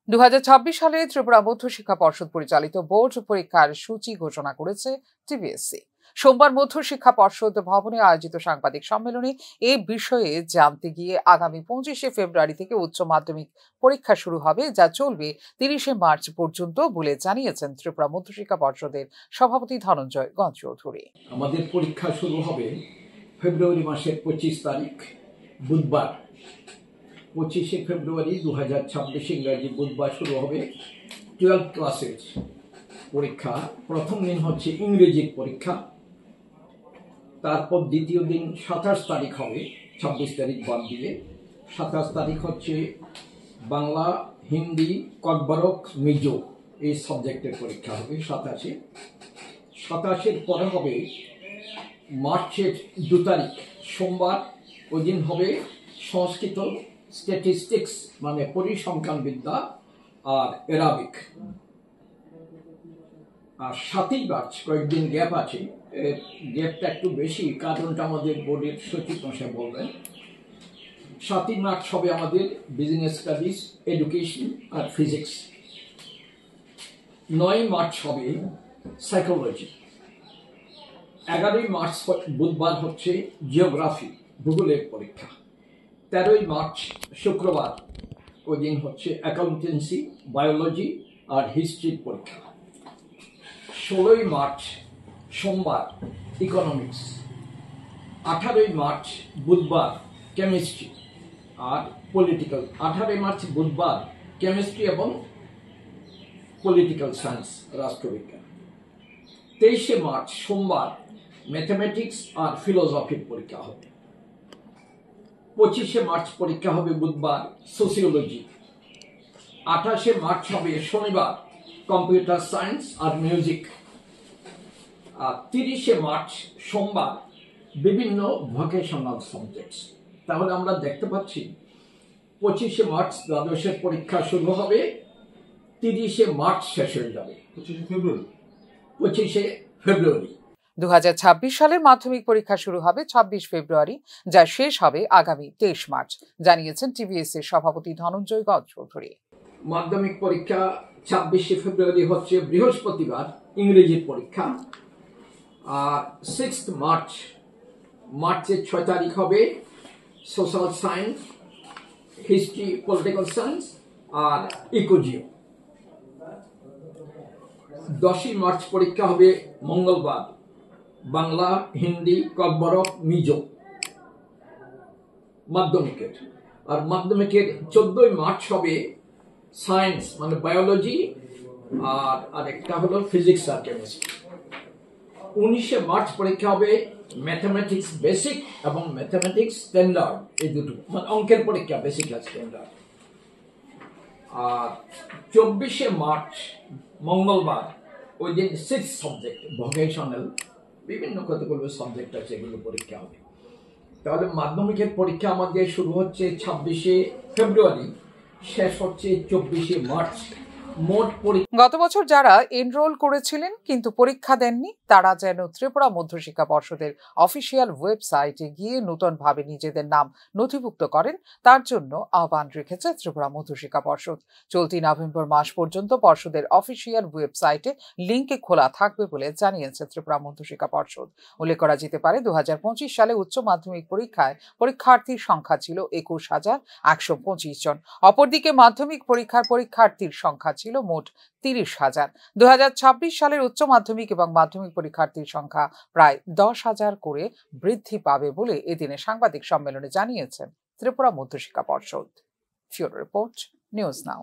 2026 সালে ত্রিপুরা মধ্যশিক্ষা পর্ষদ পরিচালিত বোর্ড পরীক্ষার সূচি ঘোষণা করেছে টিবিএসসি। সোমবার মধ্যশিক্ষা পর্ষদ ভবনে আয়োজিত সাংবাদিক সম্মেলনে এ বিষয়ে জানতে গিয়ে আগামী 25শে ফেব্রুয়ারি থেকে উচ্চ মাধ্যমিক পরীক্ষা শুরু হবে, যা চলবে 30শে মার্চ পর্যন্ত বলে জানিয়েছেন ত্রিপুরা মধ্যশিক্ষা পর্ষদের সভাপতি ধনঞ্জয় গঞ্জচৌধুরী। আমাদের পরীক্ষা শুরু হবে ফেব্রুয়ারি মাসের 25 তারিখ বুধবার। 25শে ফেব্রুয়ারি 2026 ইংরাজি বুধবার শুরু হবে 12 ক্লাসের পরীক্ষা। প্রথম দিন হচ্ছে ইংরেজির পরীক্ষা, তারপর দ্বিতীয় দিন 27 তারিখ হবে, 26 তারিখ বাদ দিলে 27 তারিখ হচ্ছে বাংলা, হিন্দি, ককবরক, মিজো এই সাবজেক্টের পরীক্ষা হবে 27-এর পরে হবে মার্চের 2 তারিখ সোমবার। ওই দিন হবে সংস্কৃত, স্ট্যাটিস্টিক্স মানে পরিসংখ্যান বিদ্যা আর অ্যারাবিক। আর 7ই মার্চ কয়েকদিন গ্যাপ আছে, গ্যাপটা একটু বেশি, কারণটা আমাদের বোর্ডের সচিব মশাই বলবেন। 7ই মার্চ হবে আমাদের বিজনেস স্টাডিজ, এডুকেশন আর ফিজিক্স। 9ই মার্চ হবে সাইকোলজি। 11ই মার্চ বুধবার হচ্ছে জিওগ্রাফি, ভূগোলের পরীক্ষা। 13ই মার্চ শুক্রবার, ওই দিন হচ্ছে অ্যাকাউন্টেন্সি, বায়োলজি আর হিস্ট্রির পরীক্ষা। 16ই মার্চ সোমবার ইকোনমিক্স। 18ই মার্চ বুধবার কেমিস্ট্রি আর পলিটিক্যাল। 18ই মার্চ বুধবার কেমিস্ট্রি এবং পলিটিক্যাল সায়েন্স, রাষ্ট্রবিজ্ঞান। 23শে মার্চ সোমবার ম্যাথমেটিক্স আর ফিলোসফির পরীক্ষা হবে। 25শে মার্চ পরীক্ষা হবে বুধবার সোসিওলজি। 28শে মার্চ হবে শনিবার কম্পিউটার সায়েন্স আর মিউজিক। আর 30শে মার্চ সোমবার বিভিন্ন ভোকেশনাল সাবজেক্টস। তাহলে আমরা দেখতে পাচ্ছি 25শে মার্চ দ্বাদশের পরীক্ষা শুরু হবে, 30শে মার্চ শেষ হয়ে যাবে 25শে ফেব্রুয়ারি। 2026 সালের মাধ্যমিক পরীক্ষা শুরু হবে 26 ফেব্রুয়ারি, যা শেষ হবে আগামী 23 মার্চ, জানিয়েছেন টিবিএসসির সভাপতি ধনঞ্জয় গঞ্জচৌধুরী। মাধ্যমিক পরীক্ষা 26শে ফেব্রুয়ারি হচ্ছে বৃহস্পতিবার ইংরেজির পরীক্ষা। আর 6 মার্চ, মার্চের 6 তারিখ হবে social science, history, political science আর ইকোজিও। 10ই মার্চ পরীক্ষা হবে মঙ্গলবার, বাংলা, হিন্দি, ককবরক, মিজো মাধ্যমিকের। আর মাধ্যমিকের 14ই মার্চ হবে সায়েন্স মানে বায়োলজি আর আরেকটা হলো ফিজিক্স আর কেমিস্ট্রি। 19শে মার্চ পরীক্ষা হবে ম্যাথমেটিক্স বেসিক এবং ম্যাথমেটিক্স স্ট্যান্ডার্ড, এই দুটো মানে অঙ্কের পরীক্ষা, বেসিক আর স্ট্যান্ডার্ড। আর 24শে মার্চ মঙ্গলবার, ওই দিন 6 সাবজেক্ট ভোকেশনাল বিভিন্ন কতগুলো সাবজেক্ট আছে, এগুলো পরীক্ষা হবে। তাহলে মাধ্যমিকের পরীক্ষা আমাদের শুরু হচ্ছে 26শে ফেব্রুয়ারি, শেষ হচ্ছে 24শে মার্চ। গত বছর যারা এনরোল করেছিলেন কিন্তু পরীক্ষা দেননি, তারা যেন ত্রিপুরা মধ্যশিক্ষা পর্ষদের অফিসিয়াল ওয়েবসাইটে গিয়ে নতুনভাবে নিজেদের নাম নথিভুক্ত করেন, তার জন্য আহ্বান রেখেছে ত্রিপুরা মধ্যশিক্ষা পর্ষদ। চলতি নভেম্বর মাস পর্যন্ত পর্ষদের অফিসিয়াল ওয়েবসাইটে লিঙ্কে খোলা থাকবে বলে জানিয়েছে ত্রিপুরা মধ্যশিক্ষা পর্ষদ। উল্লেখ করা যেতে পারে, 2025 সালে উচ্চ মাধ্যমিক পরীক্ষায় পরীক্ষার্থীর সংখ্যা ছিল 21,125 জন। অপরদিকে মাধ্যমিক পরীক্ষার পরীক্ষার্থীর সংখ্যা ছিল মোট 30,000। 2026 সালের উচ্চ মাধ্যমিক এবং মাধ্যমিক পরীক্ষার্থীর সংখ্যা প্রায় 10,000 করে বৃদ্ধি পাবে বলে এদিনে সাংবাদিক সম্মেলনে জানিয়েছেন ত্রিপুরা মধ্যশিক্ষা পর্ষদ। ফিউরো রিপোর্ট, নিউজ নাও।